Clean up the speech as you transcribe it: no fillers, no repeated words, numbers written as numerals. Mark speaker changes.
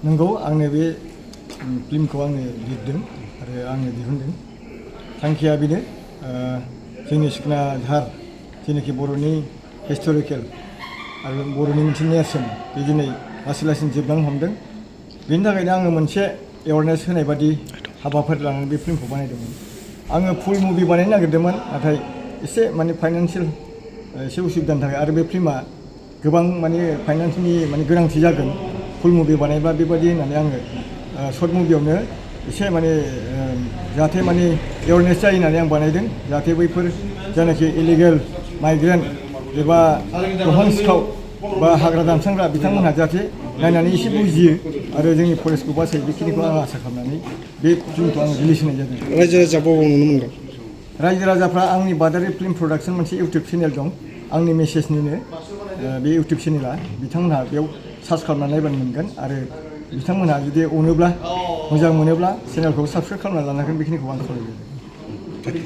Speaker 1: नंगौ आंनो बे फिल्मखौ आंनो लिरदों आरो आंनो दिहुनदों। थांखिया बेनो जोंनि सिखना जाहार जेनाखि बर'नि हिस्टरिकेल आरो बर'नि मोनसे नेरसोन बे दिनै लासै लासै जोबलांनो हमदों। बेनि थाखायनो आङो मोनसे एवारनेस होनाय बादि हाबाफारि लानानै बे फिल्मखौ बानायदोंमोन। आङो फुल मुभि बानायनो नागिरदोंमोन, नाथाय एसे माने फाइनान्सियेल एसे उसुबिदानि थाखाय आरो बे फिल्मा गोबां माने फाइनान्सनि माने गोनांथि जागोन फुल मुभि बानायबा बेबायदि होननानै आङो शर्ट मुभियावनो एसे माने जाहाथे माने एवारनेस जायो होननानै आं बानायदों, जाहाथे बैफोर जायनाखि इलिगेल माइग्रेन्ट एबा दंफां सिखाव बा हाग्रा दानस्रांग्रा बिथांमोनहा जाहाथे नायनानै एसे बुजियो आरो जोंनि फरेस्टखौ बासायो, बेखिनिखौ आं आसा खालामनानै बे फिल्मखौ आं रिलिज होनाय जादों।
Speaker 2: रायजो राजा बबाव नुनो मोनगोन?
Speaker 1: रायजो राजाफ्रा आंनि बादारि फिल्म प्रडाक्सन मोनसे इउटुब चेनेल दं, आंनि मेसेजनिनो बे इउटुब चेनेला, बिथांमोनहा बेयाव सार्च खालामनानै नायबानो मोनगोन आरो बिथांमोनहा जुदि अनोब्ला मोजां मोनोब्ला चेनेलखौ साबस्क्राइब खालामना लानांगोन, बेखिनिखौ आं खावलायबाय।